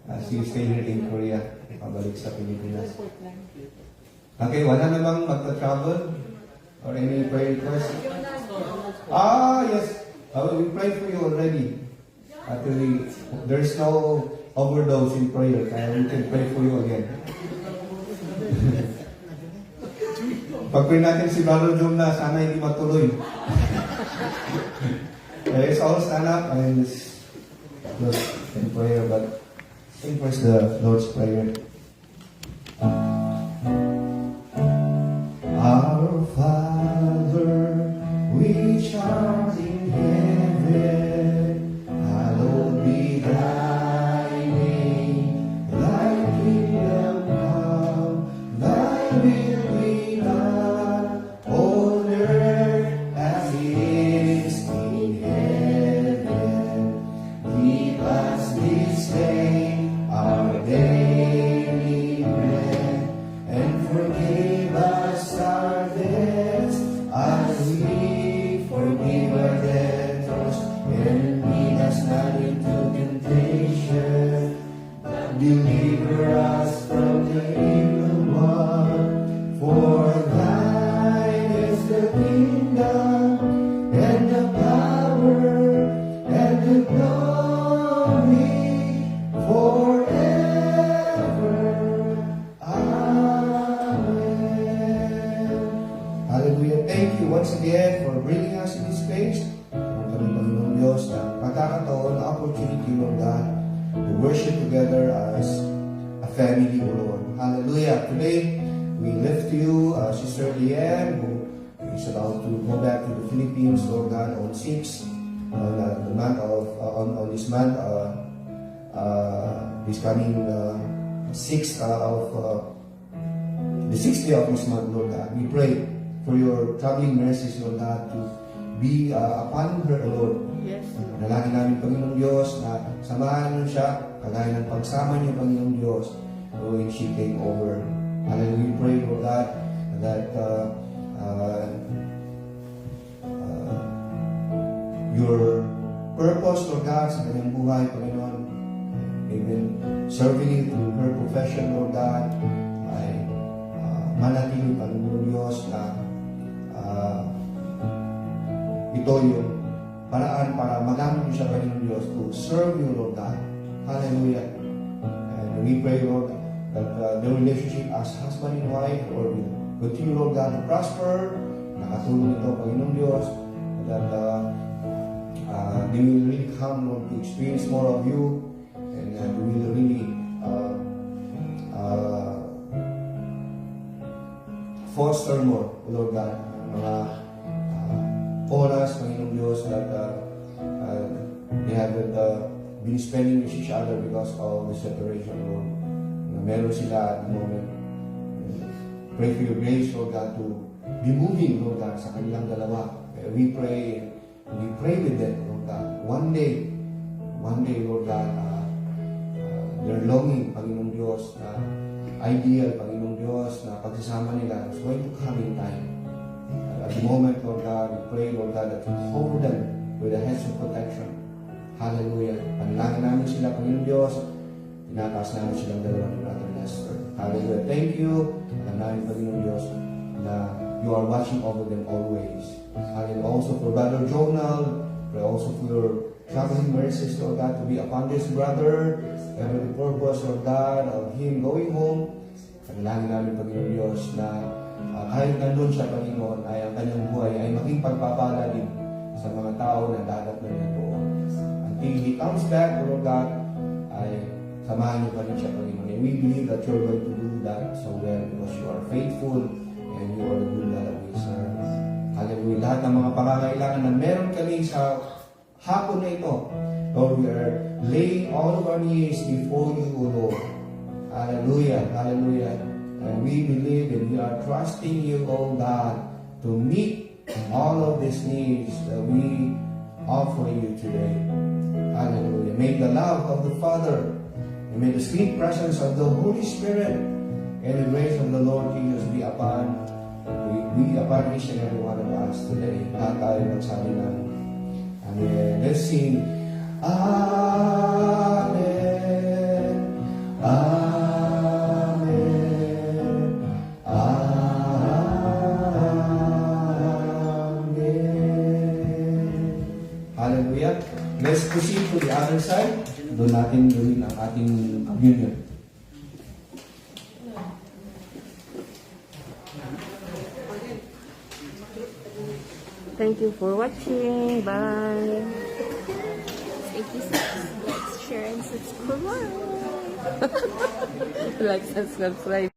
as you stay here in Korea, pabalik sa Pilipinas. Okay, wala namang magta-travel or any prayer request? Yes. We prayed for you already. Actually, there is no overdose in prayer, kaya we can pray for you again. Pag-pray natin si Brother Jom na sana hindi matuloy. Let's all stand up and look in prayer, but sing first the Lord's Prayer. Our Father, which art in heaven, hallowed be thy name. Thy kingdom come, thy will be done, on earth as it is in heaven. Give us this day our daily bread, and Hallelujah. Thank you once again for bringing us in this space. Ang kami, Panginoon Diyos, na pagkakataon, na opportunity, Lord God, to worship together as a family, O Lord. Hallelujah. Today, we lift to you Sister Liane, who is about to go back to the Philippines, Lord God, on 6, on this month, this coming 6th of the 6th day of this month, Lord God. We pray for your traveling mercies, Lord God, to be upon her, Lord. Yes, Lord. Nalangin namin, Panginoong Diyos, na samahan niyo siya, kagaya ng pagsama niyo, Panginoong Diyos, when she came over. Hallelujah. We pray, Lord God, that your purpose, Lord God, sa kanyang buhay, Panginoon, even serving you through her profession, Lord God, ay manatili, Panginoon Diyos, na ito yung paraan para magamit niyo siya, Panginoon Diyos, to serve you, Lord God. Hallelujah. And we pray, Lord, that the relationship as husband and wife, Lord, will continue, Lord God, to prosper. Nakatulong ito, Panginoon Diyos, that they will really come, Lord, to experience more of you, and we will really foster more, Lord God, mga oras, Panginoong Diyos, that they haven't been spending with each other because of the separation, Lord. Meron sila at the moment. Pray for your grace, Lord God, to be moving, Lord God, sa kanilang dalawa. We pray with them, Lord God. One day, Lord God, their longing, Panginoong Diyos, na ideal, Panginoong Diyos, na pagsasama nila is going to come in time. At the moment, Lord God, we pray, Lord God, that you cover them with a hedge of protection. Hallelujah. Panalangin namin sila, Panginoong Diyos. Tinataas namin silang dalawa ni Brother Lester. Hallelujah. Thank you. Alam namin, Panginoong Diyos, na you are watching over them always. Hallelujah. Also for Brother Jonal, pray also for your traveling mercies, Lord God, to be upon this brother, and with the purpose, Lord God, of him going home. Panalangin namin, Panginoong Diyos, na kahit nandun siya, Panginoon, ay ang kanyang buhay ay maging pagpapala din sa mga tao na dagat na niya doon. Until he comes back, Lord God, ay samahan niyo pa rin siya, Panginoon. And we believe that you're going to do that so well because you are faithful and you are the good God that we serve. Hallelujah. Lahat ng mga pangangailangan na meron kami sa hapon na ito, Lord, we are laying all of our needs before you, O Lord. Hallelujah. Hallelujah. And we believe and we are trusting you, O God, to meet all of these needs that we offer you today. Hallelujah. May the love of the Father and may the sweet presence of the Holy Spirit and the grace of the Lord Jesus be upon each and every one of us today. Lahat tayo magsabi ng Amen. Let's sing. Amen. Amen. Amen. Hallelujah. Let's proceed to the other side. Doon natin gawin ang ating communion. Thank you for watching. Bye. Thank you so much. Like, share, and subscribe. Like and subscribe.